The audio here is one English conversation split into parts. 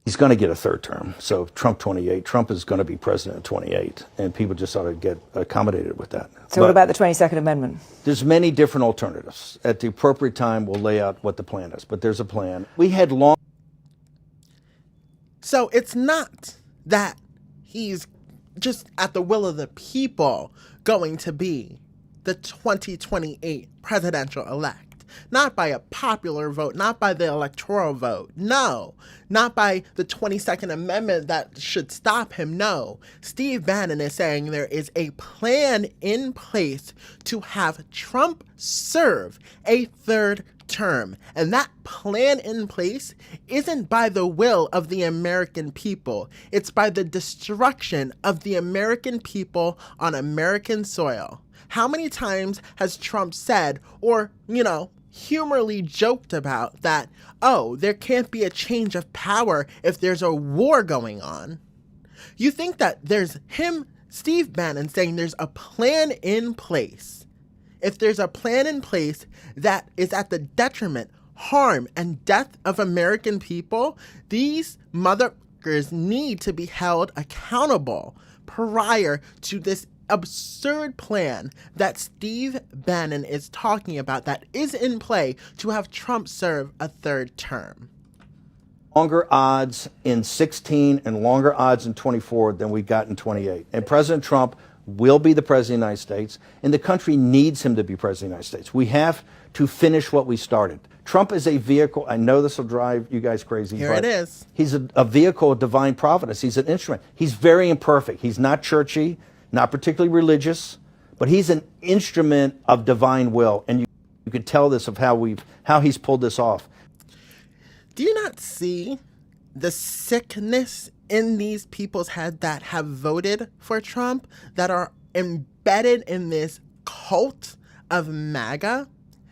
He's going to get a third term. So Trump 28, Trump is going to be president in 28, and people just ought to get accommodated with that. So what about the 22nd Amendment? There's many different alternatives. At the appropriate time, we'll lay out what the plan is, but there's a plan. We had long... So it's not that he's just at the will of the people going to be the 2028 presidential elect. Not by a popular vote, not by the electoral vote. No, not by the 22nd Amendment that should stop him. No, Steve Bannon is saying there is a plan in place to have Trump serve a third term. And that plan in place isn't by the will of the American people. It's by the destruction of the American people on American soil. How many times has Trump said, or, humorly joked about that, oh, there can't be a change of power if there's a war going on? You think that there's him, Steve Bannon, saying there's a plan in place. If there's a plan in place that is at the detriment, harm, and death of American people, these motherfuckers need to be held accountable prior to this absurd plan that Steve Bannon is talking about that is in play to have Trump serve a third term. Longer odds in 16 and longer odds in 24 than we got in 28. And President Trump will be the president of the United States, and the country needs him to be president of the United States. We have to finish what we started. Trump is a vehicle. I know this will drive you guys crazy. Here it is. He's a vehicle of divine providence. He's an instrument. He's very imperfect. He's not churchy, not particularly religious, but he's an instrument of divine will. And you could tell this of how he's pulled this off. Do you not see the sickness in these people's head that have voted for Trump, that are embedded in this cult of Maga?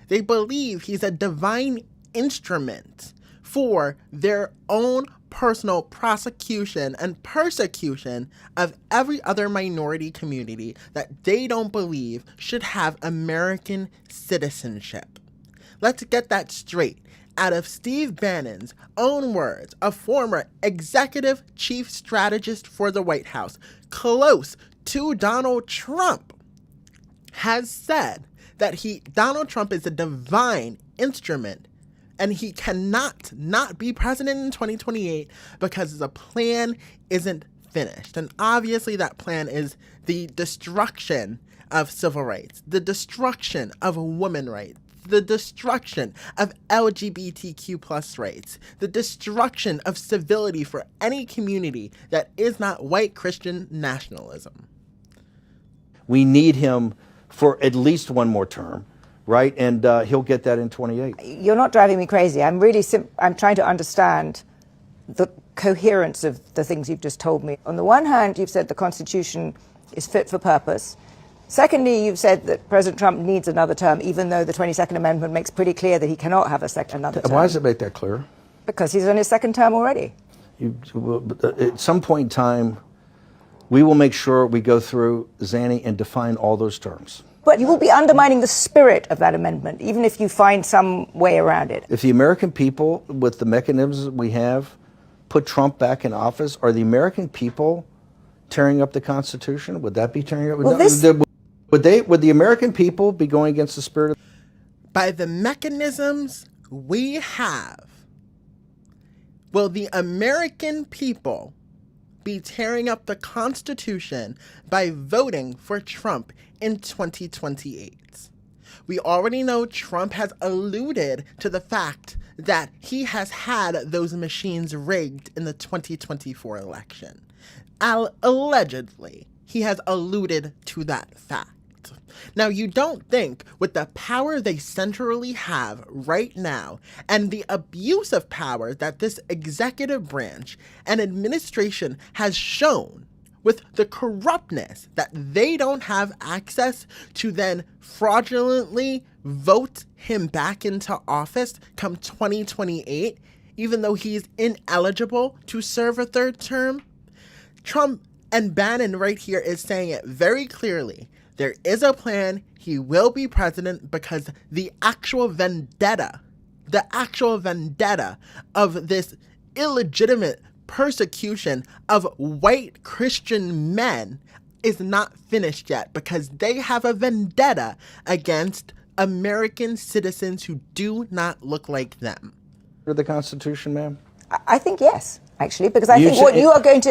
They believe he's a divine instrument for their own personal prosecution and persecution of every other minority community that they don't believe should have American citizenship. Let's get that straight. Out of Steve Bannon's own words, a former executive chief strategist for the White House, close to Donald Trump, has said that Donald Trump is a divine instrument and he cannot not be president in 2028 because the plan isn't finished. And obviously that plan is the destruction of civil rights, the destruction of women's rights, the destruction of LGBTQ plus rights, the destruction of civility for any community that is not white Christian nationalism. We need him for at least one more term, right? And he'll get that in 28. You're not driving me crazy. I'm trying to understand the coherence of the things you've just told me. On the one hand, you've said the Constitution is fit for purpose. Secondly, you've said that President Trump needs another term, even though the 22nd Amendment makes pretty clear that he cannot have another term. Why does it make that clear? Because he's on his second term already. At some point in time, we will make sure we go through, Zanny, and define all those terms. But you will be undermining the spirit of that amendment, even if you find some way around it. If the American people, with the mechanisms we have, put Trump back in office, are the American people tearing up the Constitution? Would that be tearing up? Well, Would the American people be going against the spirit of... By the mechanisms we have, will the American people be tearing up the Constitution by voting for Trump in 2028? We already know Trump has alluded to the fact that he has had those machines rigged in the 2024 election. Allegedly, he has alluded to that fact. Now, you don't think with the power they centrally have right now and the abuse of power that this executive branch and administration has shown, with the corruptness that they don't have access to then fraudulently vote him back into office come 2028, even though he's ineligible to serve a third term? Trump and Bannon right here is saying it very clearly. There is a plan. He will be president because the actual vendetta of this illegitimate persecution of white Christian men is not finished yet, because they have a vendetta against American citizens who do not look like them. The Constitution, ma'am? I think yes, actually, because I You think should-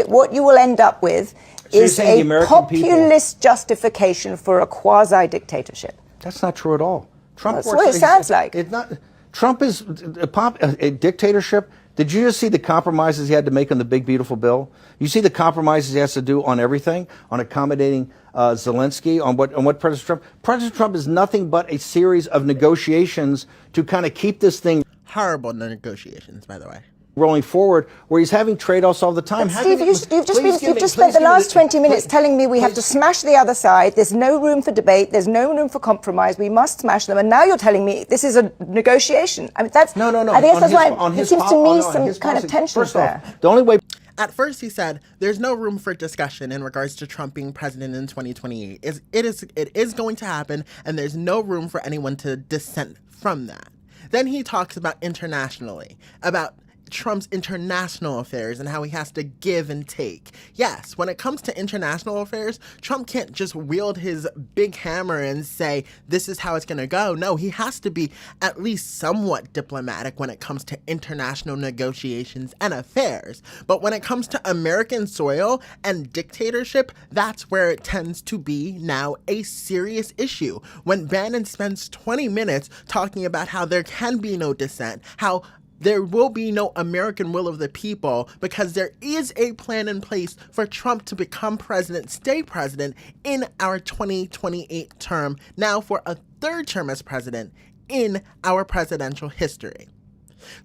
what you will end up with you're is saying the a American people- populist justification for a quasi-dictatorship. That's not true at all. Trump That's what it sounds like. It's not. Trump is a dictatorship. Did you just see the compromises he had to make on the big, beautiful bill? You see the compromises he has to do on everything, on accommodating Zelensky, on what President Trump. President Trump is nothing but a series of negotiations to kind of keep this thing Horrible negotiations, by the way. rolling forward, where he's having trade-offs all the time. Steve, you've just spent the last 20 minutes telling me we have to smash the other side. There's no room for debate. There's no room for compromise. We must smash them. And now you're telling me this is a negotiation. I mean, that's No. I think that's why on it his seems po- to me on some his kind of policy. tension First there. off, the only way. At first, he said there's no room for discussion in regards to Trump being president in 2028. It is going to happen, and there's no room for anyone to dissent from that. Then he talks about internationally, about Trump's international affairs and how he has to give and take. Yes, when it comes to international affairs, Trump can't just wield his big hammer and say, this is how it's going to go. No, he has to be at least somewhat diplomatic when it comes to international negotiations and affairs. But when it comes to American soil and dictatorship, that's where it tends to be now a serious issue. When Bannon spends 20 minutes talking about how there can be no dissent, how there will be no American will of the people, because there is a plan in place for Trump to become president, stay president in our 2028 term, now for a third term as president in our presidential history.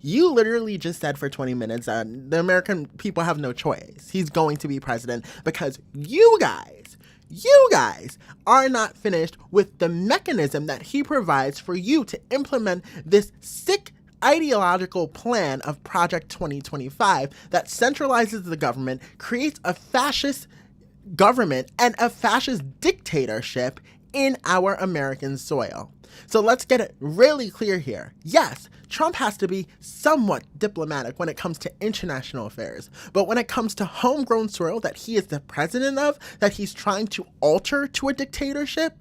You literally just said for 20 minutes that the American people have no choice. He's going to be president because you guys are not finished with the mechanism that he provides for you to implement this sick ideological plan of Project 2025 that centralizes the government, creates a fascist government and a fascist dictatorship in our American soil. So let's get it really clear here. Yes, Trump has to be somewhat diplomatic when it comes to international affairs, but when it comes to homegrown soil that he is the president of, that he's trying to alter to a dictatorship,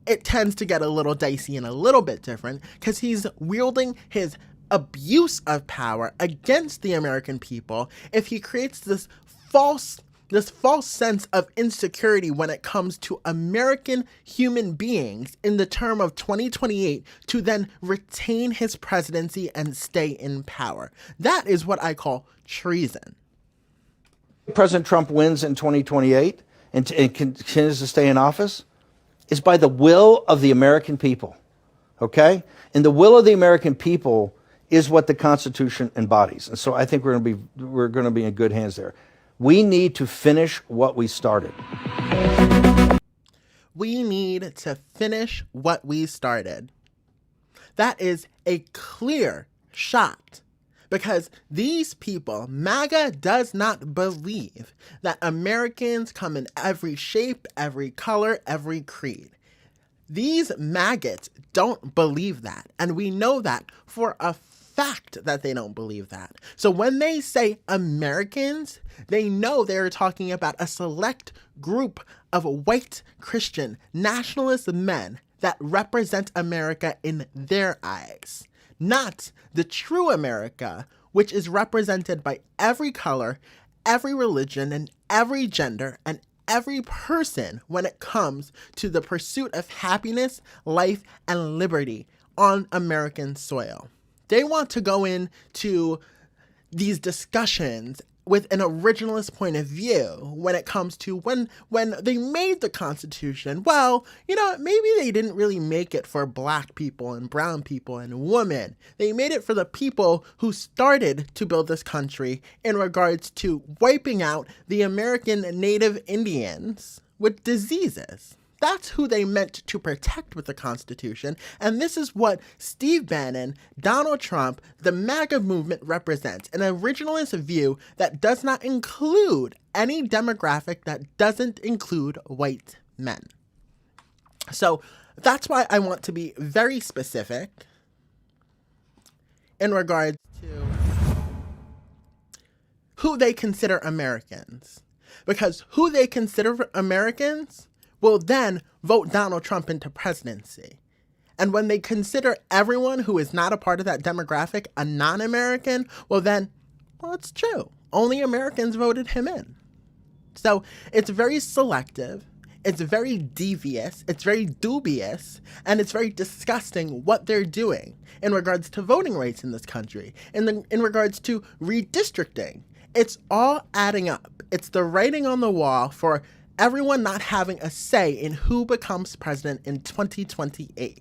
it tends to get a little dicey and a little bit different, because he's wielding his abuse of power against the American people if he creates this false sense of insecurity when it comes to American human beings in the term of 2028 to then retain his presidency and stay in power. That is what I call treason. President Trump wins in 2028 and continues to stay in office is by the will of the American people. Okay? And the will of the American people is what the Constitution embodies. And so I think we're going to be in good hands there. We need to finish what we started. We need to finish what we started. That is a clear shot, because these people, Maga does not believe that Americans come in every shape, every color, every creed. These maggots don't believe that, and we know that for a fact that they don't believe that. So when they say Americans, they know they're talking about a select group of white Christian nationalist men that represent America in their eyes, not the true America, which is represented by every color, every religion, and every gender, and every person when it comes to the pursuit of happiness, life, and liberty on American soil. They want to go into these discussions with an originalist point of view when it comes to when they made the Constitution. Well, maybe they didn't really make it for black people and brown people and women. They made it for the people who started to build this country in regards to wiping out the American Native Indians with diseases. That's who they meant to protect with the Constitution, and this is what Steve Bannon, Donald Trump, the MAGA movement represents, an originalist view that does not include any demographic that doesn't include white men. So that's why I want to be very specific in regards to who they consider Americans. Because who they consider Americans will then vote Donald Trump into presidency. And when they consider everyone who is not a part of that demographic a non-American, well, it's true. Only Americans voted him in. So it's very selective, it's very devious, it's very dubious, and it's very disgusting what they're doing in regards to voting rights in this country, in regards to redistricting. It's all adding up. It's the writing on the wall for everyone not having a say in who becomes president in 2028.